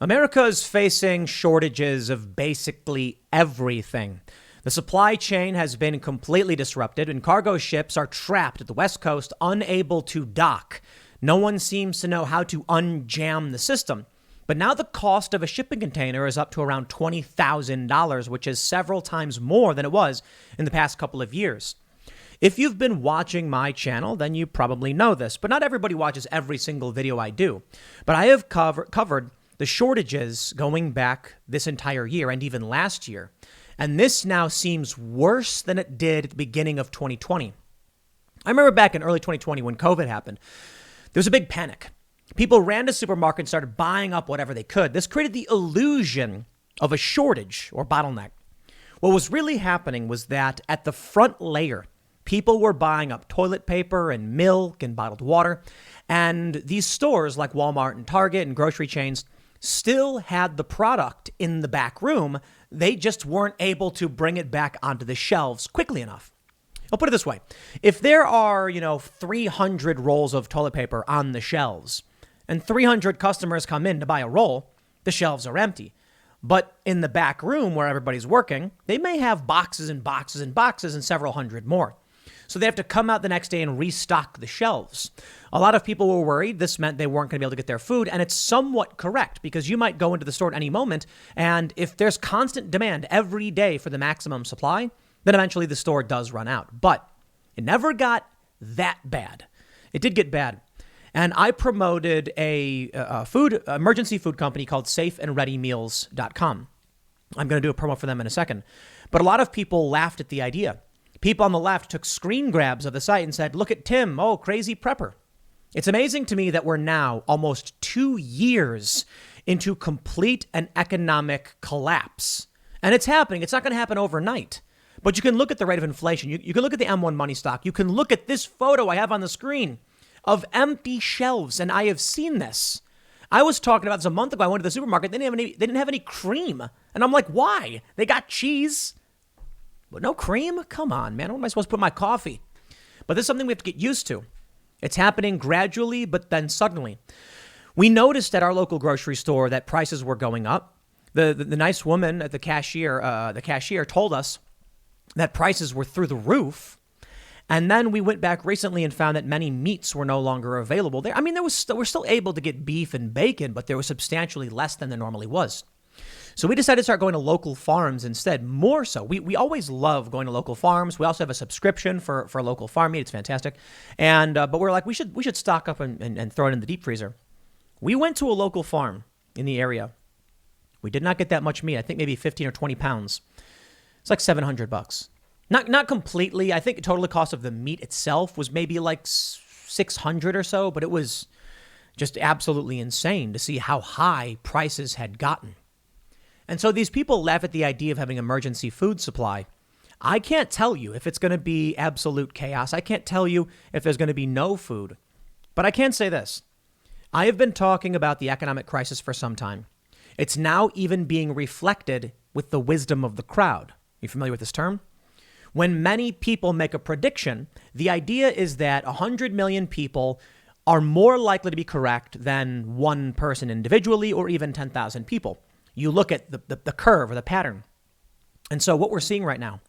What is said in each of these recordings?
America is facing shortages of basically everything. The supply chain has been completely disrupted, and cargo ships are trapped at the West Coast, unable to dock. No one seems to know how to unjam the system. But now the cost of a shipping container is up to around $20,000, which is several times more than it was in the past couple of years. If you've been watching my channel, then you probably know this, but not everybody watches every single video I do. But I have covered the shortages going back this entire year and even last year. And this now seems worse than it did at the beginning of 2020. I remember back in early 2020 when COVID happened, there was a big panic. People ran to supermarkets and started buying up whatever they could. This created the illusion of a shortage or bottleneck. What was really happening was that at the front layer, people were buying up toilet paper and milk and bottled water. And these stores like Walmart and Target and grocery chains still had the product in the back room. They just weren't able to bring it back onto the shelves quickly enough. I'll put it this way. If there are, 300 rolls of toilet paper on the shelves and 300 customers come in to buy a roll, the shelves are empty. But in the back room where everybody's working, they may have boxes and boxes and boxes and several hundred more. So they have to come out the next day and restock the shelves. A lot of people were worried this meant they weren't going to be able to get their food. And it's somewhat correct because you might go into the store at any moment. And if there's constant demand every day for the maximum supply, then eventually the store does run out. But it never got that bad. It did get bad. And I promoted a emergency food company called safeandreadymeals.com. I'm going to do a promo for them in a second. But a lot of people laughed at the idea. People on the left took screen grabs of the site and said, look at Tim, oh, crazy prepper. It's amazing to me that we're now almost 2 years into complete and economic collapse. And it's happening. It's not going to happen overnight. But you can look at the rate of inflation. You can look at the M1 money stock. You can look at this photo I have on the screen of empty shelves. And I have seen this. I was talking about this a month ago. I went to the supermarket. They didn't have any cream. And I'm like, why? They got cheese. But no cream? Come on, man. What am I supposed to put in my coffee? But this is something we have to get used to. It's happening gradually, but then suddenly. We noticed at our local grocery store that prices were going up. The nice woman at the cashier told us that prices were through the roof. And then we went back recently and found that many meats were no longer available. We're still able to get beef and bacon, but there was substantially less than there normally was. So we decided to start going to local farms instead, more so. We always love going to local farms. We also have a subscription for local farm meat. It's fantastic. And but we're like, we should stock up and throw it in the deep freezer. We went to a local farm in the area. We did not get that much meat. I think maybe 15 or 20 pounds. It's like $700. Not completely. I think the total cost of the meat itself was maybe like $600 or so, but it was just absolutely insane to see how high prices had gotten. And so these people laugh at the idea of having emergency food supply. I can't tell you if it's going to be absolute chaos. I can't tell you if there's going to be no food. But I can say this. I have been talking about the economic crisis for some time. It's now even being reflected with the wisdom of the crowd. You familiar with this term? When many people make a prediction, the idea is that 100 million people are more likely to be correct than one person individually or even 10,000 people. You look at the curve or the pattern. And so what we're seeing right now,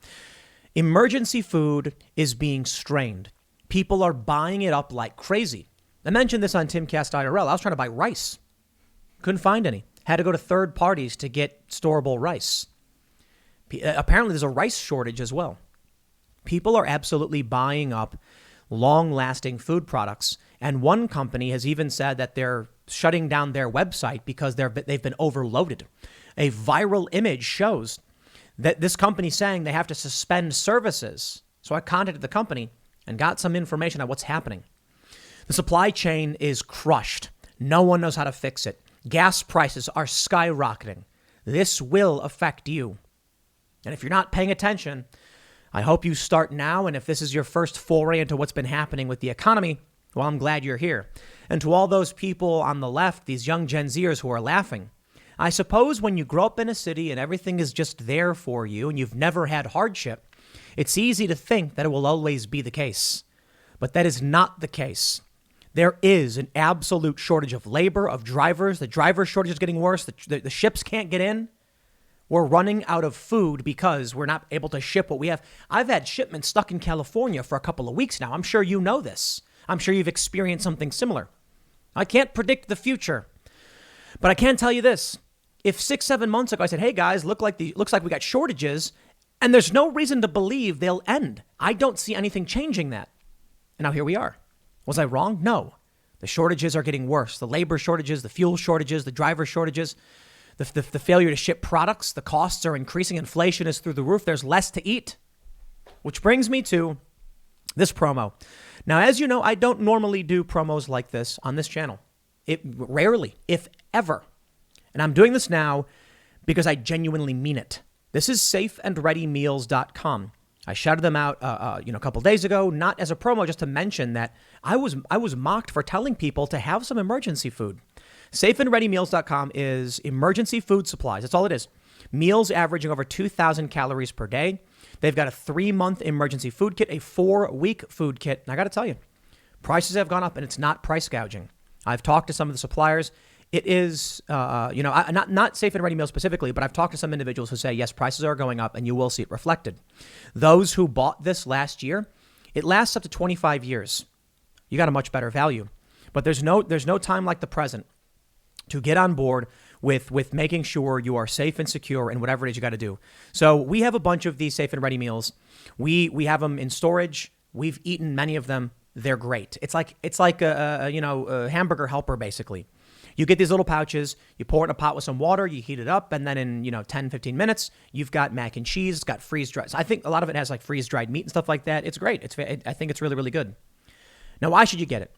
emergency food is being strained. People are buying it up like crazy. I mentioned this on TimCast.IRL. I was trying to buy rice. Couldn't find any. Had to go to third parties to get storable rice. Apparently there's a rice shortage as well. People are absolutely buying up long-lasting food products. And one company has even said that they're shutting down their website because they've been overloaded. A viral image shows that this company saying they have to suspend services. So I contacted the company and got some information on what's happening. The supply chain is crushed. No one knows how to fix it. Gas prices are skyrocketing. This will affect you. And if you're not paying attention, I hope you start now. And if this is your first foray into what's been happening with the economy, well, I'm glad you're here. And to all those people on the left, these young Gen Zers who are laughing, I suppose when you grow up in a city and everything is just there for you and you've never had hardship, it's easy to think that it will always be the case. But that is not the case. There is an absolute shortage of labor, of drivers. The driver shortage is getting worse. The ships can't get in. We're running out of food because we're not able to ship what we have. I've had shipments stuck in California for a couple of weeks now. I'm sure you know this. I'm sure you've experienced something similar. I can't predict the future, but I can tell you this. If 6-7 months ago I said, hey guys, looks like we got shortages, and there's no reason to believe they'll end. I don't see anything changing that. And now here we are. Was I wrong? No. The shortages are getting worse. The labor shortages, the fuel shortages, the driver shortages, the failure to ship products, the costs are increasing. Inflation is through the roof. There's less to eat. Which brings me to this promo. Now, as you know, I don't normally do promos like this on this channel. It rarely, if ever. And I'm doing this now because I genuinely mean it. This is safeandreadymeals.com. I shouted them out, a couple days ago, not as a promo, just to mention that I was mocked for telling people to have some emergency food. Safeandreadymeals.com is emergency food supplies. That's all it is. Meals averaging over 2,000 calories per day. They've got a 3-month emergency food kit, a 4-week food kit. And I got to tell you, prices have gone up, and it's not price gouging. I've talked to some of the suppliers. It is, not Safe and Ready Meals specifically, but I've talked to some individuals who say, yes, prices are going up, and you will see it reflected. Those who bought this last year, it lasts up to 25 years. You got a much better value. But there's no time like the present to get on board with making sure you are safe and secure in whatever it is you got to do. So we have a bunch of these Safe and Ready meals. We have them in storage. We've eaten many of them. They're great. It's like a hamburger helper, basically. You get these little pouches, you pour it in a pot with some water, you heat it up, and then in 10, 15 minutes, you've got mac and cheese. It's got freeze-dried. So I think a lot of it has like freeze-dried meat and stuff like that. It's great. I think it's really, really good. Now, why should you get it?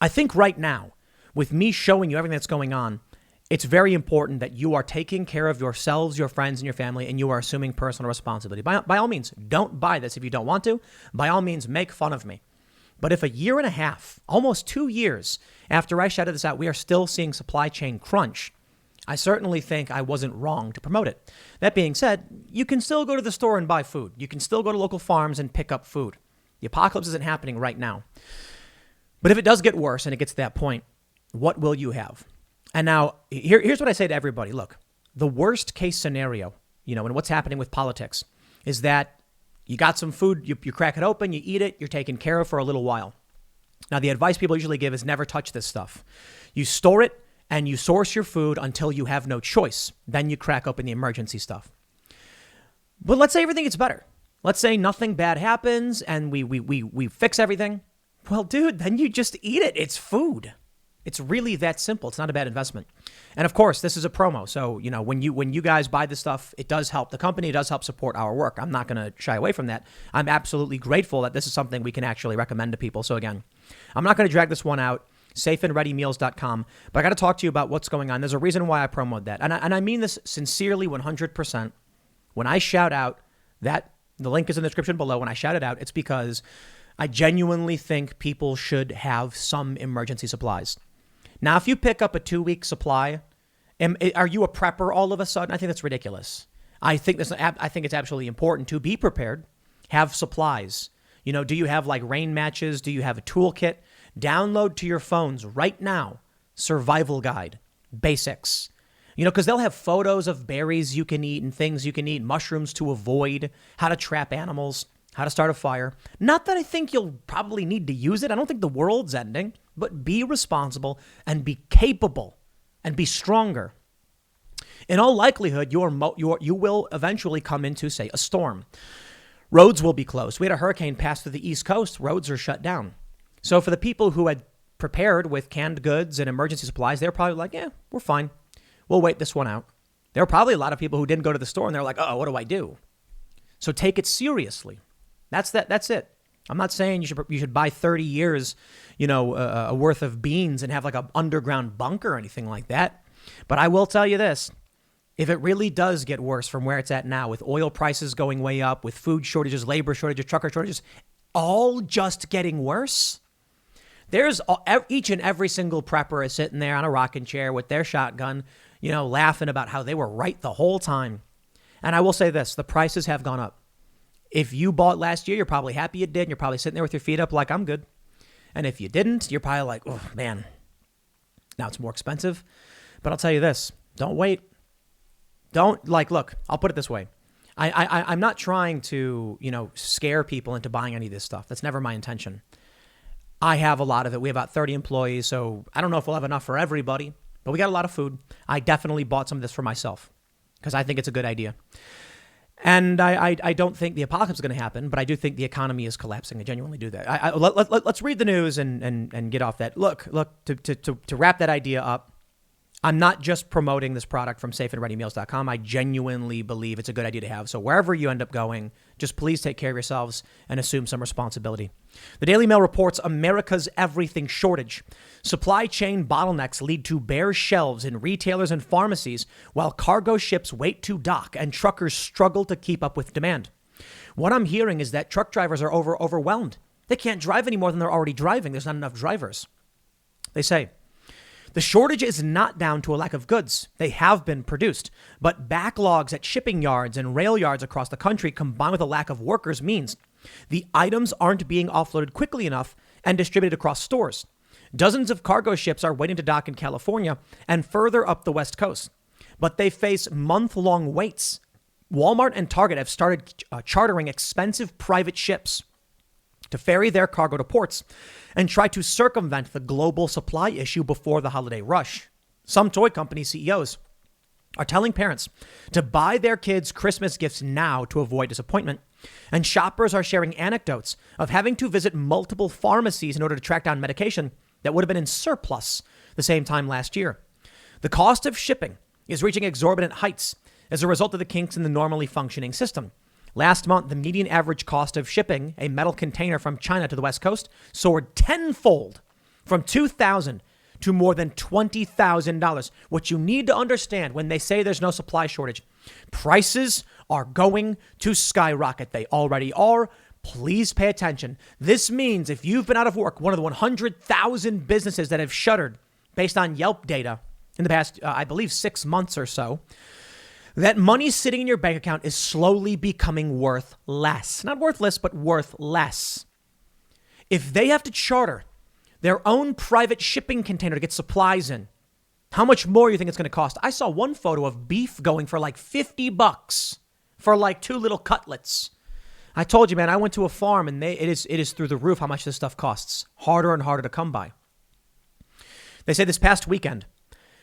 I think right now, with me showing you everything that's going on, it's very important that you are taking care of yourselves, your friends, and your family, and you are assuming personal responsibility. By all means, don't buy this if you don't want to. By all means, make fun of me. But if a year and a half, almost 2 years after I shouted this out, we are still seeing supply chain crunch, I certainly think I wasn't wrong to promote it. That being said, you can still go to the store and buy food. You can still go to local farms and pick up food. The apocalypse isn't happening right now. But if it does get worse and it gets to that point, what will you have? And now, here's what I say to everybody. Look, the worst case scenario, and what's happening with politics is that you got some food, you crack it open, you eat it, you're taken care of for a little while. Now, the advice people usually give is never touch this stuff. You store it and you source your food until you have no choice. Then you crack open the emergency stuff. But let's say everything gets better. Let's say nothing bad happens and we fix everything. Well, dude, then you just eat it. It's food. It's really that simple. It's not a bad investment. And of course, this is a promo. So, when you guys buy this stuff, it does help the company. It does help support our work. I'm not going to shy away from that. I'm absolutely grateful that this is something we can actually recommend to people. So again, I'm not going to drag this one out. Safeandreadymeals.com. But I got to talk to you about what's going on. There's a reason why I promoted that. And I mean this sincerely 100%. When I shout out that, the link is in the description below. When I shout it out, it's because I genuinely think people should have some emergency supplies. Now, if you pick up a 2-week supply, are you a prepper all of a sudden? I think that's ridiculous. I think it's absolutely important to be prepared, have supplies. Do you have like rain matches? Do you have a toolkit? Download to your phones right now, survival guide, basics. Because they'll have photos of berries you can eat and things you can eat, mushrooms to avoid, how to trap animals, how to start a fire. Not that I think you'll probably need to use it. I don't think the world's ending, but be responsible and be capable and be stronger. In all likelihood, you will eventually come into, say, a storm. Roads will be closed. We had a hurricane pass through the East Coast. Roads are shut down. So for the people who had prepared with canned goods and emergency supplies, they're probably like, yeah, we're fine. We'll wait this one out. There are probably a lot of people who didn't go to the store and they're like, oh, what do I do? So take it seriously. That's it. I'm not saying you should buy 30 years, worth of beans and have like an underground bunker or anything like that. But I will tell you this. If it really does get worse from where it's at now, with oil prices going way up, with food shortages, labor shortages, trucker shortages, all just getting worse, there's each and every single prepper is sitting there on a rocking chair with their shotgun, laughing about how they were right the whole time. And I will say this, the prices have gone up. If you bought last year, you're probably happy you did. And you're probably sitting there with your feet up like, I'm good. And if you didn't, you're probably like, oh, man, now it's more expensive. But I'll tell you this, don't wait. Look, I'll put it this way. I'm not trying to, scare people into buying any of this stuff. That's never my intention. I have a lot of it. We have about 30 employees, so I don't know if we'll have enough for everybody, but we got a lot of food. I definitely bought some of this for myself because I think it's a good idea. And I don't think the apocalypse is going to happen, but I do think the economy is collapsing. I genuinely do that. Let's read the news and get off that. Look, to wrap that idea up, I'm not just promoting this product from safeandreadymeals.com. I genuinely believe it's a good idea to have. So wherever you end up going, just please take care of yourselves and assume some responsibility. The Daily Mail reports America's everything shortage. Supply chain bottlenecks lead to bare shelves in retailers and pharmacies while cargo ships wait to dock and truckers struggle to keep up with demand. What I'm hearing is that truck drivers are overwhelmed. They can't drive any more than they're already driving. There's not enough drivers. They say, the shortage is not down to a lack of goods. They have been produced, but backlogs at shipping yards and rail yards across the country combined with a lack of workers means the items aren't being offloaded quickly enough and distributed across stores. Dozens of cargo ships are waiting to dock in California and further up the West Coast, but they face month-long waits. Walmart and Target have started chartering expensive private ships to ferry their cargo to ports and try to circumvent the global supply issue before the holiday rush. Some toy company CEOs are telling parents to buy their kids Christmas gifts now to avoid disappointment. And shoppers are sharing anecdotes of having to visit multiple pharmacies in order to track down medication that would have been in surplus the same time last year. The cost of shipping is reaching exorbitant heights as a result of the kinks in the normally functioning system. Last month, the median average cost of shipping a metal container from China to the West Coast soared tenfold from $2,000 to more than $20,000. What you need to understand when they say there's no supply shortage, prices are going to skyrocket. They already are. Please pay attention. This means if you've been out of work, one of the 100,000 businesses that have shuttered based on Yelp data in the past, I believe, 6 months or so, that money sitting in your bank account is slowly becoming worth less. Not worthless, but worth less. If they have to charter their own private shipping container to get supplies in, how much more do you think it's going to cost? I saw one photo of beef going for like $50 for like 2 little cutlets. I told you, man, I went to a farm and it is through the roof how much this stuff costs. Harder and harder to come by. They say this past weekend,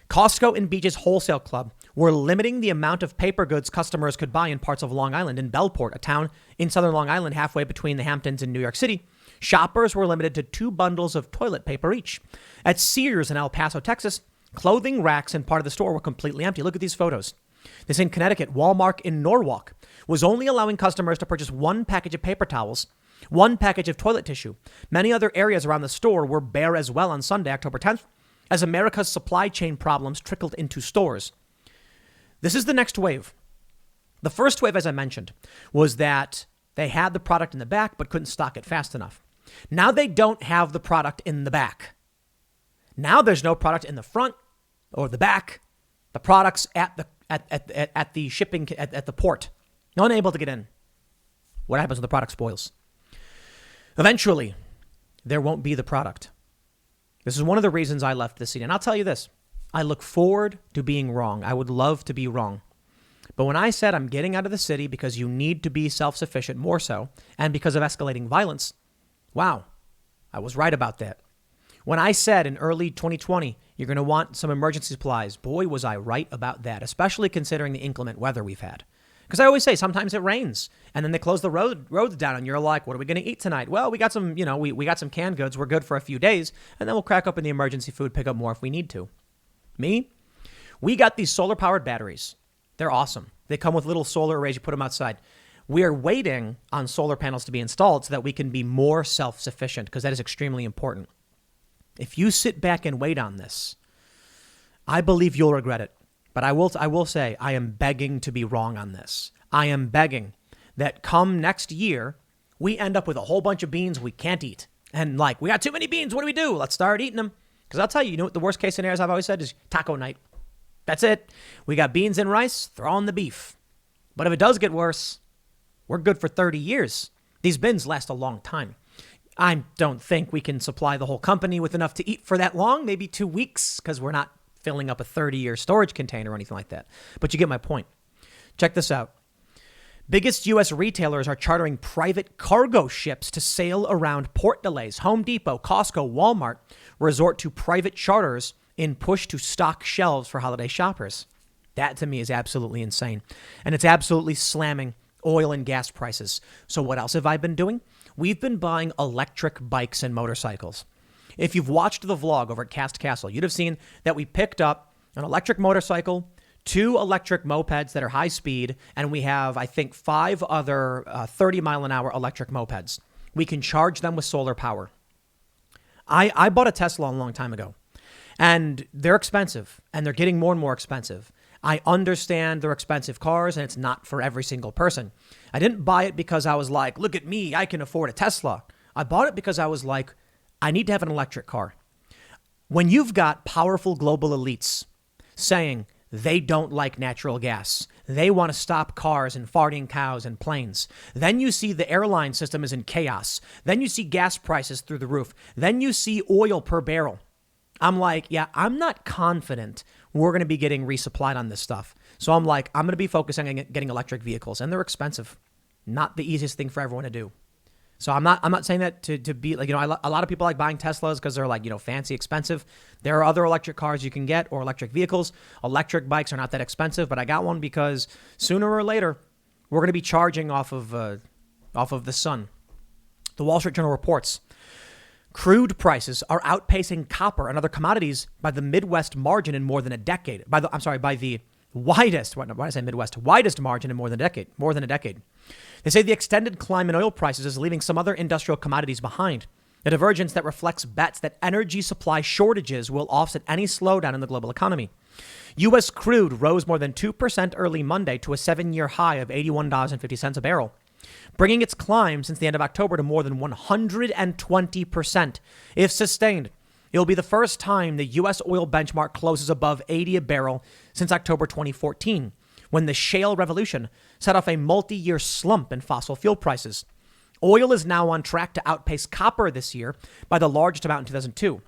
Costco and Beach's Wholesale Club were limiting the amount of paper goods customers could buy in parts of Long Island. In Bellport, a town in southern Long Island halfway between the Hamptons and New York City, shoppers were limited to 2 bundles of toilet paper each. At Sears in El Paso, Texas, clothing racks in part of the store were completely empty. Look at these photos. This in Connecticut, Walmart in Norwalk was only allowing customers to purchase 1 package of paper towels, 1 package of toilet tissue. Many other areas around the store were bare as well on Sunday, October 10th, as America's supply chain problems trickled into stores. This is the next wave. The first wave, as I mentioned, was that they had the product in the back but couldn't stock it fast enough. Now they don't have the product in the back. Now there's no product in the front or the back. The product's at the shipping at the port. Unable to get in. What happens when the product spoils? Eventually, there won't be the product. This is one of the reasons I left the city. And I'll tell you this. I look forward to being wrong. I would love to be wrong. But when I said I'm getting out of the city because you need to be self-sufficient more so, and because of escalating violence, wow, I was right about that. When I said in early 2020, you're going to want some emergency supplies, boy, was I right about that, especially considering the inclement weather we've had. Because I always say sometimes it rains and then they close the roads down and you're like, what are we going to eat tonight? Well, we got some, we got some canned goods. We're good for a few days and then we'll crack open the emergency food, pick up more if we need to. Me? We got these solar powered batteries. They're awesome. They come with little solar arrays. You put them outside. We are waiting on solar panels to be installed so that we can be more self-sufficient because that is extremely important. If you sit back and wait on this, I believe you'll regret it. But I will say I am begging to be wrong on this. I am begging that come next year, we end up with a whole bunch of beans we can't eat. And like, we got too many beans. What do? Let's start eating them. Because I'll tell you, what the worst case scenarios I've always said is taco night. That's it. We got beans and rice, throw on the beef. But if it does get worse, we're good for 30 years. These bins last a long time. I don't think we can supply the whole company with enough to eat for that long, maybe 2 weeks, because we're not filling up a 30-year storage container or anything like that. But you get my point. Check this out. Biggest U.S. retailers are chartering private cargo ships to sail around port delays. Home Depot, Costco, Walmart resort to private charters in push to stock shelves for holiday shoppers. That to me is absolutely insane. And it's absolutely slamming oil and gas prices. So what else have I been doing? We've been buying electric bikes and motorcycles. If you've watched the vlog over at Cast Castle, you'd have seen that we picked up an electric motorcycle, 2 electric mopeds that are high speed, and we have, I think, 5 other 30-mile-an-hour electric mopeds. We can charge them with solar power. I bought a Tesla a long time ago, and they're expensive, and they're getting more and more expensive. I understand they're expensive cars, and it's not for every single person. I didn't buy it because I was like, look at me, I can afford a Tesla. I bought it because I was like, I need to have an electric car. When you've got powerful global elites saying they don't like natural gas, they want to stop cars and farting cows and planes, then you see the airline system is in chaos. Then you see gas prices through the roof. Then you see oil per barrel. I'm like, yeah, I'm not confident we're going to be getting resupplied on this stuff. So I'm like, I'm going to be focusing on getting electric vehicles, and they're expensive. Not the easiest thing for everyone to do. So I'm not saying that to be like, a lot of people like buying Teslas because they're like, fancy, expensive. There are other electric cars you can get or electric vehicles. Electric bikes are not that expensive, but I got one because sooner or later we're going to be charging off of the sun. The Wall Street Journal reports crude prices are outpacing copper and other commodities by the Midwest margin in more than a decade. By the widest, why did I say Midwest? Widest margin in more than a decade. They say the extended climb in oil prices is leaving some other industrial commodities behind. A divergence that reflects bets that energy supply shortages will offset any slowdown in the global economy. U.S. crude rose more than 2% early Monday to a 7-year high of $81.50 a barrel, bringing its climb since the end of October to more than 120%. If sustained, it will be the first time the U.S. oil benchmark closes above 80 a barrel since October 2014, when the shale revolution set off a multi-year slump in fossil fuel prices. Oil is now on track to outpace copper this year by the largest amount in 2002,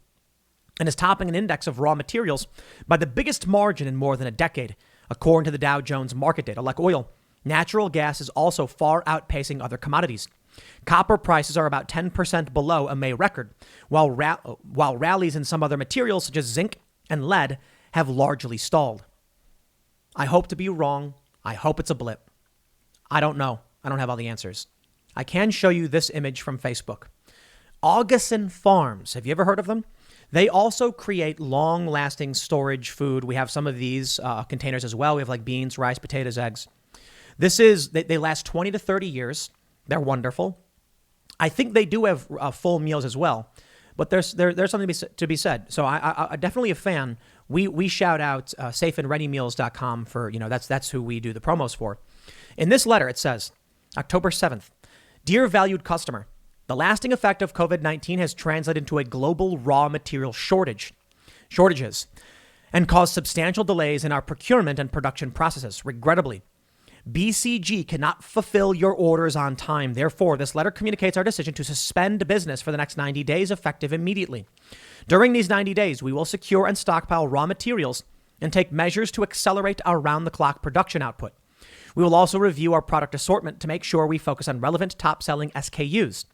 and is topping an index of raw materials by the biggest margin in more than a decade, according to the Dow Jones market data. Like oil, natural gas is also far outpacing other commodities. Copper prices are about 10% below a May record, while rallies in some other materials such as zinc and lead have largely stalled. I hope to be wrong. I hope it's a blip. I don't know. I don't have all the answers. I can show you this image from Facebook. Augason Farms. Have you ever heard of them? They also create long-lasting storage food. We have some of these containers as well. We have like beans, rice, potatoes, eggs. They last 20 to 30 years. They're wonderful. I think they do have full meals as well, but there's something to be said. So I definitely a fan. We shout out safeandreadymeals.com for, that's who we do the promos for. In this letter, it says, October 7th, dear valued customer, the lasting effect of COVID-19 has translated into a global raw material shortages and caused substantial delays in our procurement and production processes. Regrettably, BCG cannot fulfill your orders on time. Therefore, this letter communicates our decision to suspend business for the next 90 days, effective immediately. During these 90 days, we will secure and stockpile raw materials and take measures to accelerate our round-the-clock production output. We will also review our product assortment to make sure we focus on relevant top-selling SKUs.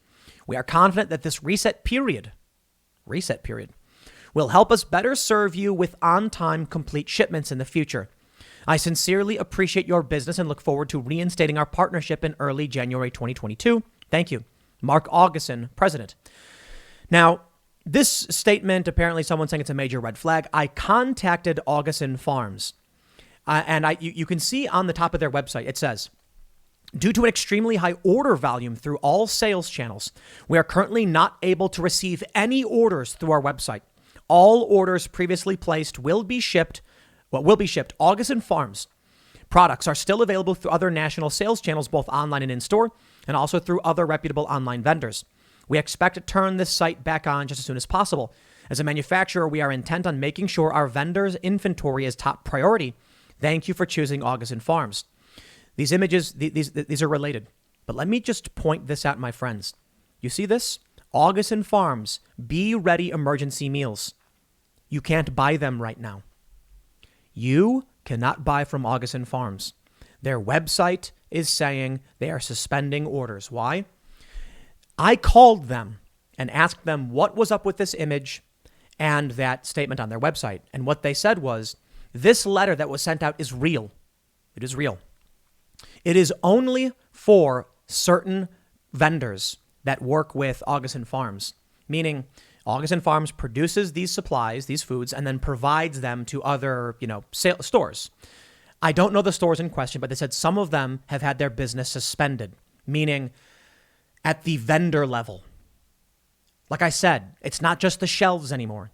We are confident that this reset period will help us better serve you with on-time complete shipments in the future. I sincerely appreciate your business and look forward to reinstating our partnership in early January 2022. Thank you. Mark Augason, President. Now, this statement, apparently someone's saying it's a major red flag. I contacted Augason Farms, and you can see on the top of their website, it says, due to an extremely high order volume through all sales channels, we are currently not able to receive any orders through our website. All orders previously placed will be shipped. Augason Farms products are still available through other national sales channels, both online and in-store, and also through other reputable online vendors. We expect to turn this site back on just as soon as possible. As a manufacturer, we are intent on making sure our vendors' inventory is top priority. Thank you for choosing Augason Farms. These images, these are related. But let me just point this out, my friends. You see this? August Farms Be Ready emergency meals. You can't buy them right now. You cannot buy from August Farms. Their website is saying they are suspending orders. Why? I called them and asked them what was up with this image and that statement on their website. And what they said was, this letter that was sent out is real. It is real. It is only for certain vendors that work with August Farms, meaning August Farms produces these supplies, these foods, and then provides them to other, stores. I don't know the stores in question, but they said some of them have had their business suspended, meaning at the vendor level. Like I said, it's not just the shelves anymore.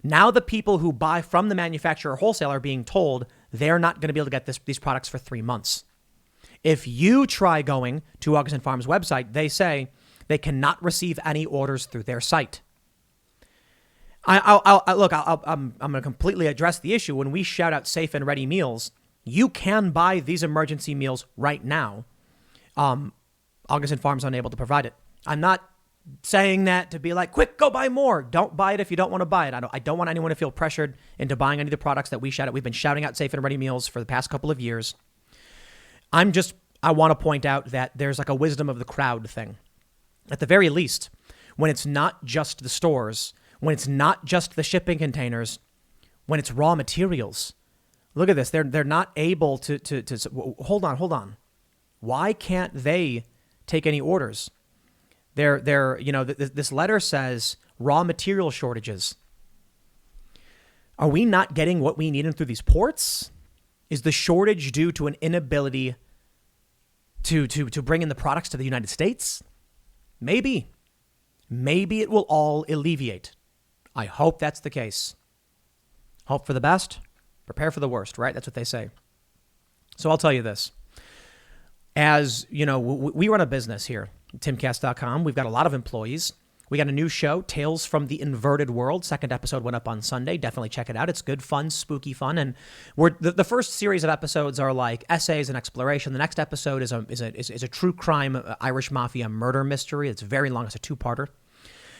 Now the people who buy from the manufacturer or wholesaler are being told they're not going to be able to get these products for 3 months. If you try going to August Farms website, they say they cannot receive any orders through their site. I'm going to completely address the issue. When we shout out safe and ready meals, you can buy these emergency meals right now. August Farms are unable to provide it. I'm not saying that to be like, quick, go buy more. Don't buy it if you don't want to buy it. I don't want anyone to feel pressured into buying any of the products that we shout out. We've been shouting out safe and ready meals for the past couple of years. I want to point out that there's like a wisdom of the crowd thing. At the very least, when it's not just the stores, when it's not just the shipping containers, when it's raw materials. Look at this. They're not able to hold on. Why can't they take any orders? This letter says raw material shortages. Are we not getting what we need in through these ports? Is the shortage due to an inability to bring in the products to the United States? Maybe it will all alleviate. I hope that's the case. Hope for the best, prepare for the worst, right? That's what they say. So I'll tell you this. As you know, we run a business here, timcast.com. We've got a lot of employees. We got a new show, Tales from the Inverted World. Second episode went up on Sunday. Definitely check it out. It's good, fun, spooky fun. And the first series of episodes are like essays and exploration. The next episode is a true crime Irish mafia murder mystery. It's very long. It's a 2-parter.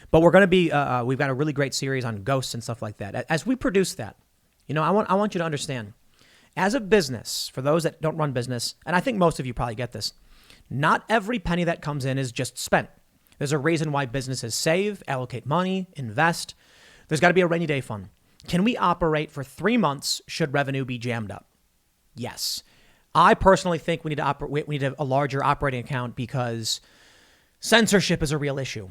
But we're going to be, we've got a really great series on ghosts and stuff like that. As we produce that, I want you to understand, as a business, for those that don't run business, and I think most of you probably get this, not every penny that comes in is just spent. There's a reason why businesses save, allocate money, invest. There's got to be a rainy day fund. Can we operate for 3 months should revenue be jammed up? Yes. I personally think we need a larger operating account because censorship is a real issue.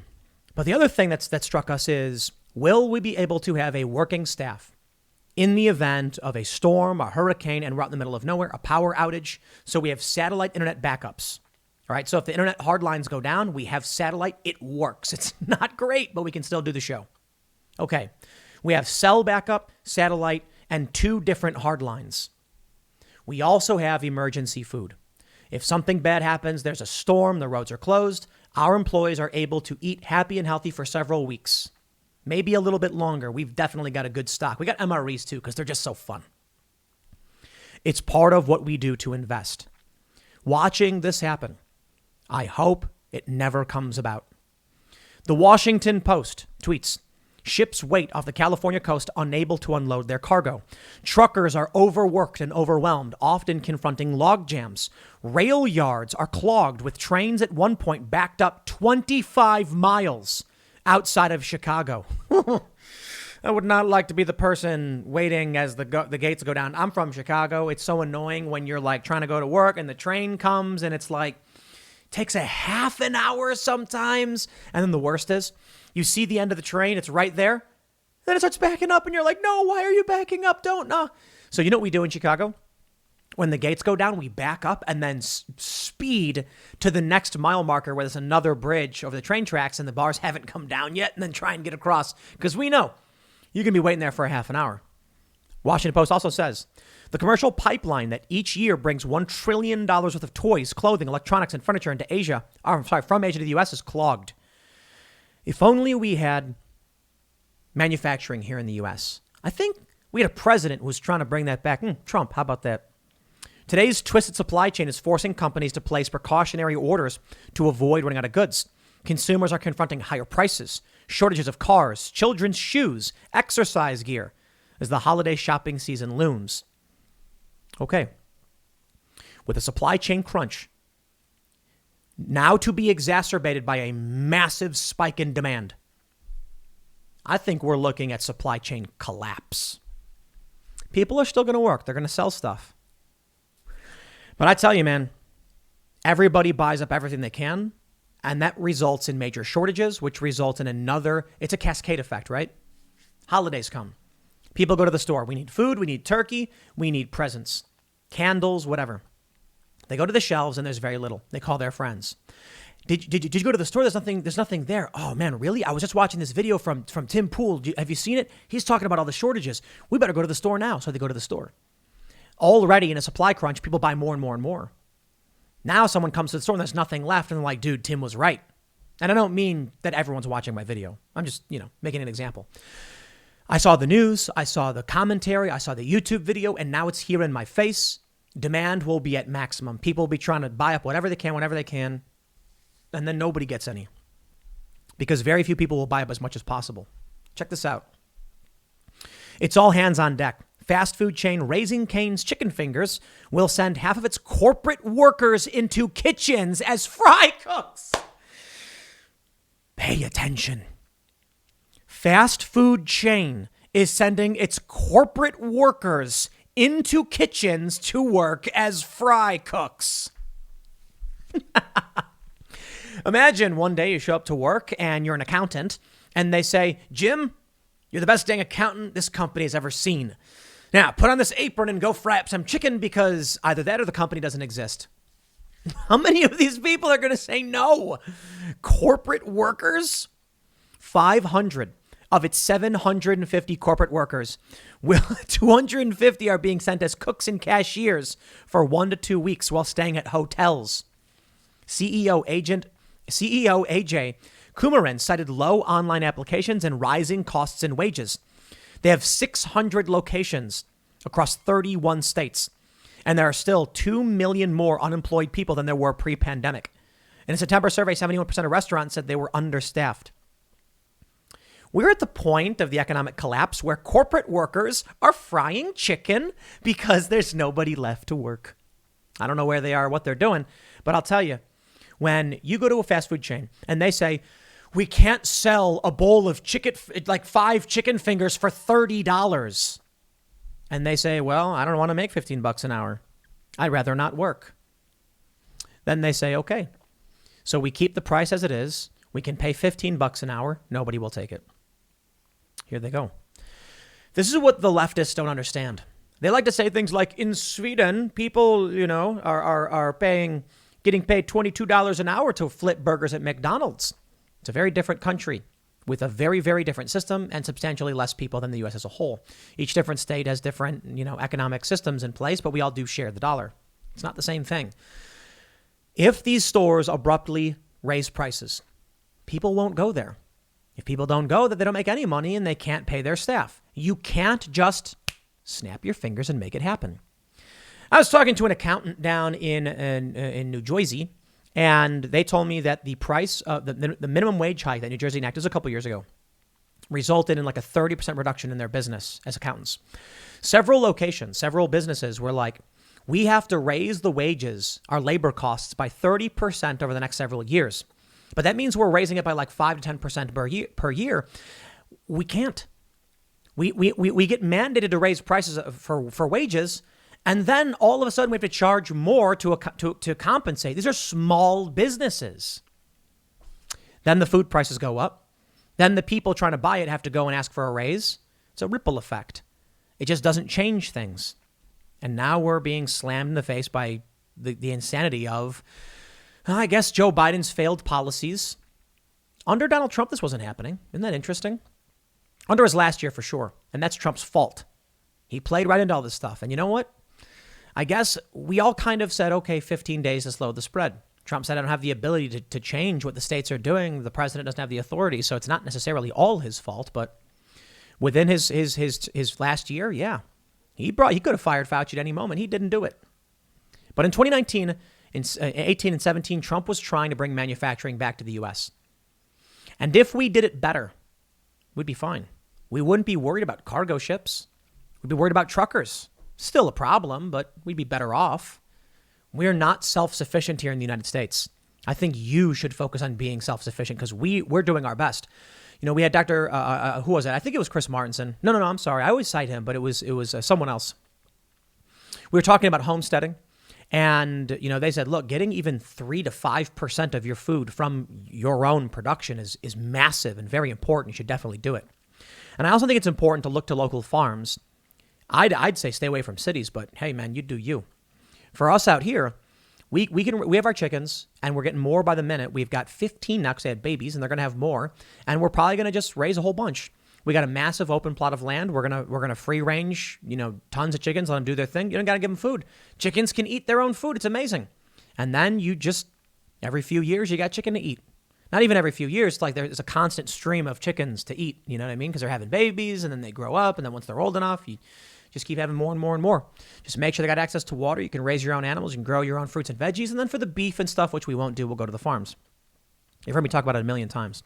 But the other thing that struck us is, will we be able to have a working staff in the event of a storm, a hurricane, and we're out in the middle of nowhere, a power outage, so we have satellite internet backups? All right, so if the internet hard lines go down, we have satellite. It works. It's not great, but we can still do the show. Okay, we have cell backup, satellite, and 2 different hard lines. We also have emergency food. If something bad happens, there's a storm, the roads are closed, our employees are able to eat happy and healthy for several weeks, maybe a little bit longer. We've definitely got a good stock. We got MREs too, because they're just so fun. It's part of what we do to invest. Watching this happen, I hope it never comes about. The Washington Post tweets, ships wait off the California coast unable to unload their cargo. Truckers are overworked and overwhelmed, often confronting log jams. Rail yards are clogged with trains at one point backed up 25 miles outside of Chicago. I would not like to be the person waiting as the gates go down. I'm from Chicago. It's so annoying when you're like trying to go to work and the train comes and it's like, takes a half an hour sometimes. And then the worst is you see the end of the train. It's right there. Then it starts backing up and you're like, no, why are you backing up? Don't know. So you know what we do in Chicago? When the gates go down, we back up and then speed to the next mile marker where there's another bridge over the train tracks and the bars haven't come down yet, and then try and get across because we know you can be waiting there for a half an hour. Washington Post also says the commercial pipeline that each year brings $1 trillion worth of toys, clothing, electronics, and furniture into Asia, from Asia to the U.S. is clogged. If only we had manufacturing here in the U.S. I think we had a president who was trying to bring that back. Trump, how about that? Today's twisted supply chain is forcing companies to place precautionary orders to avoid running out of goods. Consumers are confronting higher prices, shortages of cars, children's shoes, exercise gear as the holiday shopping season looms. Okay. With a supply chain crunch now to be exacerbated by a massive spike in demand, I think we're looking at supply chain collapse. People are still going to work. They're going to sell stuff. But I tell you, man, everybody buys up everything they can, and that results in major shortages, which results in it's a cascade effect, right? Holidays come. People go to the store. We need food. We need turkey. We need presents, candles, whatever. They go to the shelves and there's very little. They call their friends. Did you go to the store? There's nothing there. Oh man, really? I was just watching this video from Tim Pool. Have you seen it? He's talking about all the shortages. We better go to the store now. So they go to the store. Already in a supply crunch, people buy more and more and more. Now someone comes to the store and there's nothing left. And they're like, dude, Tim was right. And I don't mean that everyone's watching my video. I'm just, making an example. I saw the news. I saw the commentary. I saw the YouTube video. And now it's here in my face. Demand will be at maximum. People will be trying to buy up whatever they can, whenever they can. And then nobody gets any. Because very few people will buy up as much as possible. Check this out. It's all hands on deck. Fast food chain Raising Cane's Chicken Fingers will send half of its corporate workers into kitchens as fry cooks. Pay attention. Fast food chain is sending its corporate workers into kitchens to work as fry cooks. Imagine one day you show up to work and you're an accountant and they say, Jim, you're the best dang accountant this company has ever seen. Now put on this apron and go fry up some chicken because either that or the company doesn't exist. How many of these people are going to say no? Corporate workers? 500 of its 750 corporate workers, 250 are being sent as cooks and cashiers for 1 to 2 weeks while staying at hotels. CEO AJ Kumaran cited low online applications and rising costs and wages. They have 600 locations across 31 states, and there are still 2 million more unemployed people than there were pre-pandemic. In a September survey, 71% of restaurants said they were understaffed. We're at the point of the economic collapse where corporate workers are frying chicken because there's nobody left to work. I don't know where they are, what they're doing, but I'll tell you, when you go to a fast food chain and they say, we can't sell a bowl of chicken, like 5 chicken fingers for $30. And they say, well, I don't want to make $15 an hour. I'd rather not work. Then they say, okay, so we keep the price as it is. We can pay $15 an hour. Nobody will take it. Here they go. This is what the leftists don't understand. They like to say things like, in Sweden, people, are getting paid $22 an hour to flip burgers at McDonald's. It's a very different country with a very, very different system and substantially less people than the U.S. as a whole. Each different state has different, economic systems in place, but we all do share the dollar. It's not the same thing. If these stores abruptly raise prices, people won't go there. If people don't go, then they don't make any money and they can't pay their staff. You can't just snap your fingers and make it happen. I was talking to an accountant down in New Jersey, and they told me that the price of the minimum wage hike that New Jersey enacted a couple years ago resulted in like a 30% reduction in their business as accountants. Several locations, several businesses were like, we have to raise the wages, our labor costs by 30% over the next several years. But that means we're raising it by like 5 to 10% per year. We can't. We get mandated to raise prices for wages, and then all of a sudden we have to charge more to compensate. These are small businesses. Then the food prices go up. Then the people trying to buy it have to go and ask for a raise. It's a ripple effect. It just doesn't change things. And now we're being slammed in the face by the insanity of, I guess, Joe Biden's failed policies. Under Donald Trump, this wasn't happening. Isn't that interesting? Under his last year, for sure. And that's Trump's fault. He played right into all this stuff. And you know what? I guess we all kind of said, okay, 15 days to slow the spread. Trump said, I don't have the ability to change what the states are doing. The president doesn't have the authority. So it's not necessarily all his fault. But within his last year, yeah, he could have fired Fauci at any moment. He didn't do it. But in 2019, in 18 and 17, Trump was trying to bring manufacturing back to the U.S. And if we did it better, we'd be fine. We wouldn't be worried about cargo ships. We'd be worried about truckers. Still a problem, but we'd be better off. We're not self-sufficient here in the United States. I think you should focus on being self-sufficient because we're doing our best. You know, we had Dr. Who was it? I think it was Chris Martinson. No, I'm sorry. I always cite him, but it was someone else. We were talking about homesteading, and you know, they said, look, getting even 3 to 5% of your food from your own production is massive and very important. You should definitely do it. And I also think it's important to look to local farms. I'd say stay away from cities, but hey, man, you do you. For us out here, we have our chickens, and we're getting more by the minute. We've got 15 now because they had babies, and they're going to have more. And we're probably going to just raise a whole bunch. We got a massive open plot of land. We're gonna free range, you know, tons of chickens. Let them do their thing. You don't got to give them food. Chickens can eat their own food. It's amazing. And then you just every few years you got chicken to eat. Not even every few years. It's like there's a constant stream of chickens to eat. You know what I mean? Because they're having babies, and then they grow up, and then once they're old enough, you just keep having more and more and more. Just make sure they got access to water. You can raise your own animals. You can grow your own fruits and veggies. And then for the beef and stuff, which we won't do, we'll go to the farms. You've heard me talk about it a million times.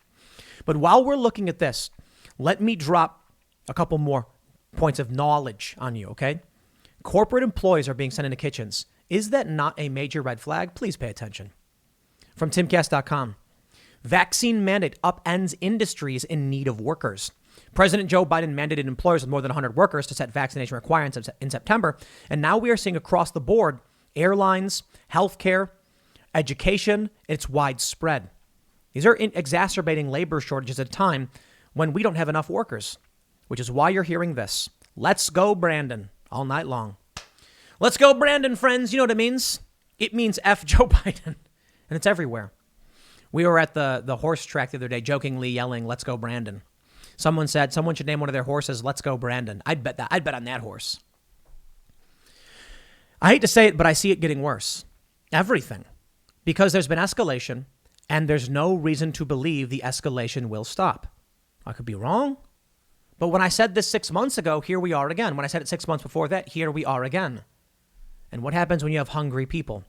But while we're looking at this, let me drop a couple more points of knowledge on you, okay? Corporate employees are being sent into kitchens. Is that not a major red flag? Please pay attention. From timcast.com. Vaccine mandate upends industries in need of workers. President Joe Biden mandated employers with more than 100 workers to set vaccination requirements in September. And now we are seeing across the board, airlines, healthcare, education, it's widespread. These are exacerbating labor shortages at a time when we don't have enough workers, which is why you're hearing this. Let's go, Brandon, all night long. Let's go, Brandon, friends. You know what it means? It means F Joe Biden, and it's everywhere. We were at the horse track the other day, jokingly yelling, "Let's go, Brandon." Someone said someone should name one of their horses, "Let's go, Brandon." I'd bet on that horse. I hate to say it, but I see it getting worse. Everything. Because there's been escalation, and there's no reason to believe the escalation will stop. I could be wrong. But when I said this 6 months ago, here we are again. When I said it 6 months before that, here we are again. And what happens when you have hungry people?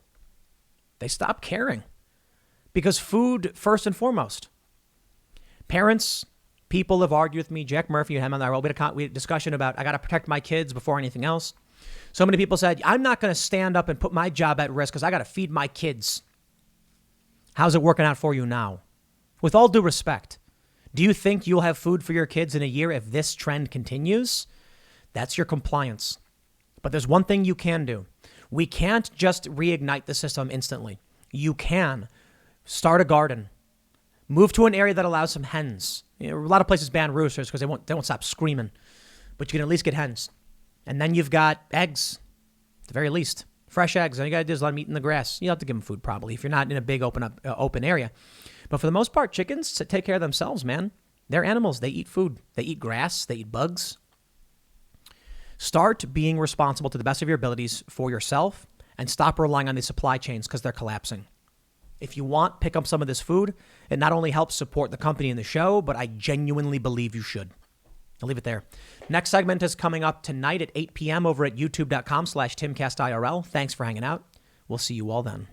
They stop caring. Because food, first and foremost. Parents, people have argued with me. Jack Murphy, him and I, we had a discussion about I got to protect my kids before anything else. So many people said, I'm not going to stand up and put my job at risk because I got to feed my kids. How's it working out for you now? With all due respect, do you think you'll have food for your kids in a year if this trend continues? That's your compliance. But there's one thing you can do. We can't just reignite the system instantly. You can start a garden. Move to an area that allows some hens. You know, a lot of places ban roosters because they won't stop screaming. But you can at least get hens. And then you've got eggs, at the very least. Fresh eggs. All you got to do is let them eat in the grass. You have to give them food probably if you're not in a big open area. But for the most part, chickens take care of themselves, man. They're animals. They eat food. They eat grass. They eat bugs. Start being responsible to the best of your abilities for yourself and stop relying on these supply chains because they're collapsing. If you want, pick up some of this food. It not only helps support the company and the show, but I genuinely believe you should. I'll leave it there. Next segment is coming up tonight at 8 p.m. over at youtube.com/TimCastIRL. Thanks for hanging out. We'll see you all then.